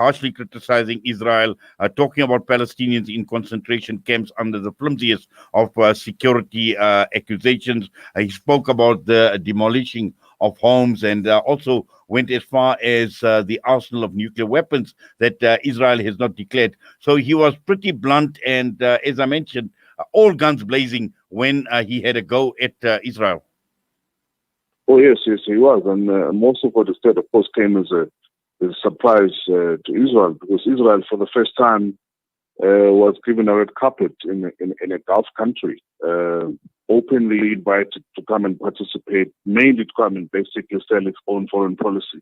harshly criticizing Israel, talking about Palestinians in concentration camps under the flimsiest of security accusations. He spoke about the demolishing of homes and also went as far as the arsenal of nuclear weapons that Israel has not declared. So he was pretty blunt and, as I mentioned, all guns blazing when he had a go at Israel. Oh, yes, he was. And most of what he said, of course, came as a surprise to Israel, because Israel, for the first time, was given a red carpet in a Gulf country, openly invited to come and participate, mainly to come and basically sell its own foreign policy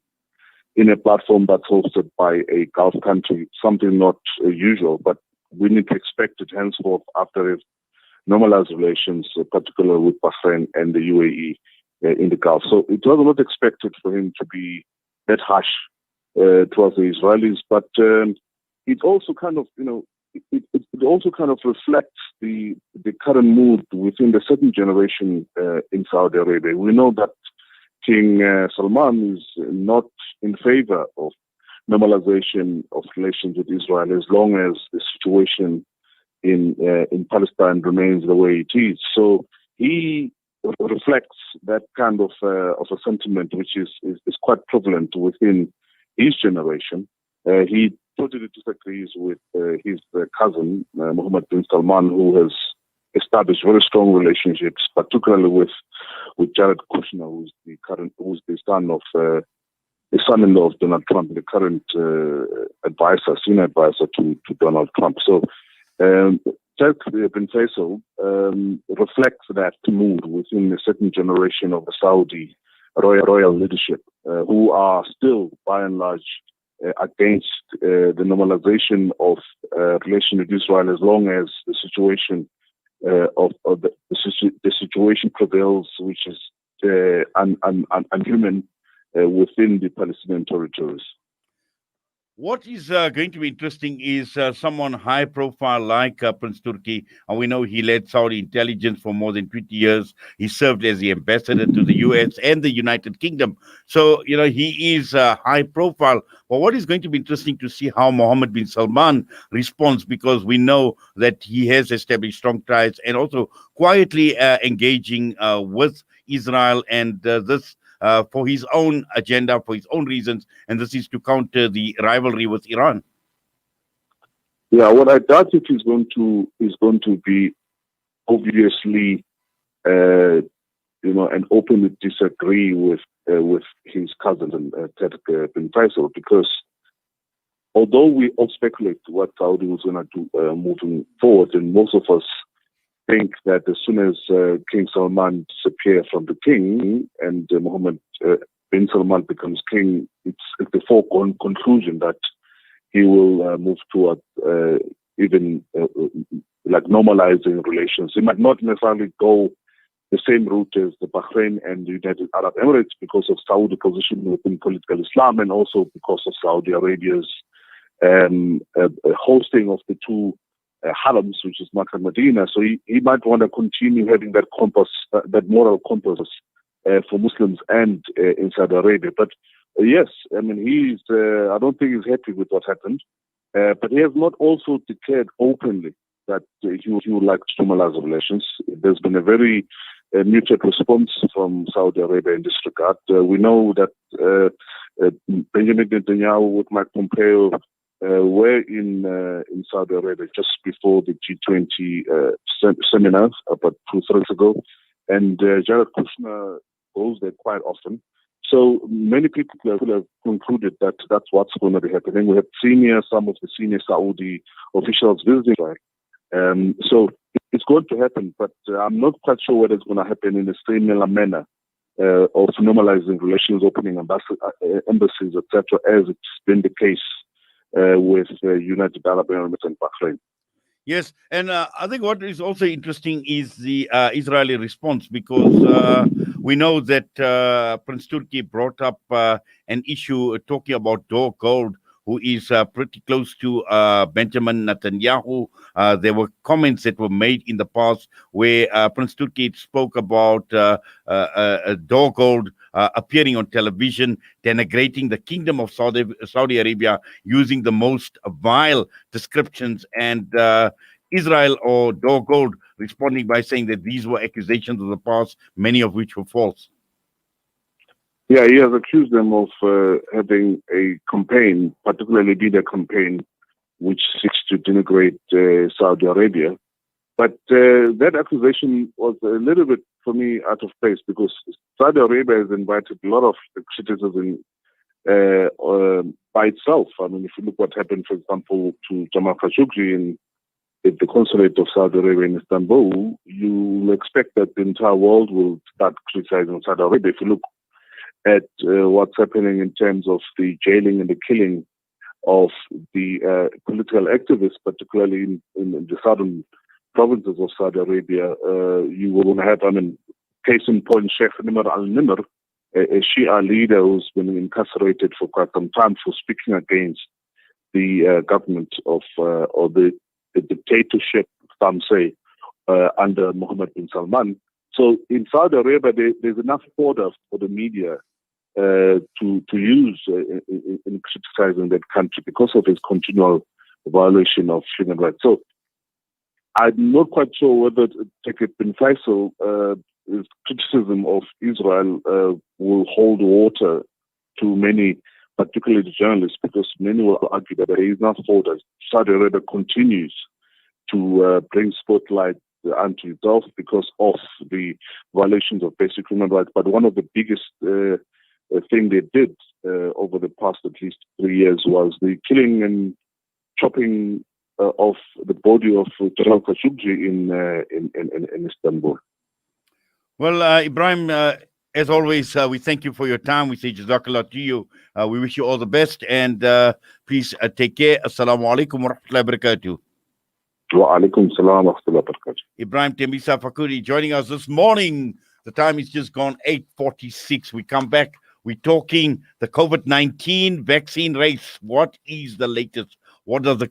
in a platform that's hosted by a Gulf country, something not usual, but we need to expect it henceforth after it normalized relations, particularly with Bahrain and the UAE in the Gulf. So it was not expected for him to be that harsh towards the Israelis, but it also kind of, it also kind of reflects the current mood within the certain generation in Saudi Arabia. We know that King Salman is not in favor of normalization of relations with Israel as long as the situation in Palestine remains the way it is. So he reflects that kind of a sentiment, which is quite prevalent within his generation. He totally disagrees with his cousin, Mohammed bin Salman, who has established very strong relationships, particularly with Jared Kushner, who's the son-in-law of Donald Trump, the current senior advisor to Donald Trump. So Turki bin Faisal reflects that mood within a certain generation of the Saudi royal leadership, who are still, by and large, against the normalization of relation with Israel as long as the situation the situation prevails, which is unhuman within the Palestinian territories. What is going to be interesting is someone high profile like Prince Turki, and we know he led Saudi intelligence for more than 20 years. He served as the ambassador to the US and the United Kingdom. So, he is high profile. But what is going to be interesting to see how Mohammed bin Salman responds, because we know that he has established strong ties and also quietly engaging with Israel, and this for his own agenda, for his own reasons, and this is to counter the rivalry with Iran. Yeah, what I doubt it is going to be obviously, and openly disagree with his cousin Turki bin Faisal, because although we all speculate what Saudi was going to do moving forward, and most of us think that as soon as King Salman disappears from the king and Mohammed bin Salman becomes king, it's the foregone conclusion that he will move toward even like normalizing relations. He might not necessarily go the same route as the Bahrain and the United Arab Emirates because of Saudi position within political Islam, and also because of Saudi Arabia's hosting of the two harams, which is Makkah and Medina. So he might want to continue having that compass, that moral compass for Muslims and in Saudi Arabia. But yes, I mean, I don't think he's happy with what happened, but he has not also declared openly that he would like to normalize relations. There's been a very muted response from Saudi Arabia in this regard. We know that Benjamin Netanyahu with Mike Pompeo were in Saudi Arabia just before the G20 seminar about 2 months ago, and Jared Kushner goes there quite often. So many people have concluded that that's what's going to be happening. We have some of the senior Saudi officials visiting Israel. So it's going to happen, but I'm not quite sure whether it's going to happen in a similar manner of normalizing relations, opening embassies, etc., as it's been the case with United Arab Emirates and Bahrain. Yes, and I think what is also interesting is the Israeli response, because we know that Prince Turki brought up an issue talking about Door Gold, who is pretty close to Benjamin Netanyahu. There were comments that were made in the past where Prince Turki spoke about Dogold appearing on television, denigrating the kingdom of Saudi Arabia, using the most vile descriptions, and Israel or Dogold responding by saying that these were accusations of the past, many of which were false. Yeah, he has accused them of having a campaign, particularly media campaign, which seeks to denigrate Saudi Arabia. But that accusation was a little bit, for me, out of place, because Saudi Arabia has invited a lot of criticism by itself. I mean, if you look what happened, for example, to Jamal Khashoggi in the consulate of Saudi Arabia in Istanbul, you will expect that the entire world will start criticizing Saudi Arabia. If you look at what's happening in terms of the jailing and the killing of the political activists, particularly in the southern provinces of Saudi Arabia, you will have, I mean, case in point, Sheikh Nimr al-Nimr, a Shia leader who's been incarcerated for quite some time for speaking against the government of, or the dictatorship, some say, under Mohammed bin Salman. So in Saudi Arabia, there's enough order for the media to use in criticizing that country because of its continual violation of human rights. So I'm not quite sure whether Turki bin Faisal, his criticism of Israel will hold water to many, particularly journalists, because many will argue that there is not fault as Saudi Arabia continues to bring spotlight onto itself because of the violations of basic human rights. But one of the biggest thing they did over the past at least 3 years was the killing and chopping of the body of Jamal Khashoggi in Istanbul. Well, Ibrahim, as always, we thank you for your time. We say Jazakallah to you. We wish you all the best, and please take care. Assalamu alaikum wa rahmatullahi wa barakatuh. Wa alaikum salam wa rahmatullahi wa barakatuh. Ibrahim Thembisa Fakude joining us this morning. The time is just gone 8:46. We come back. We're talking the COVID-19 vaccine race. What is the latest? What does the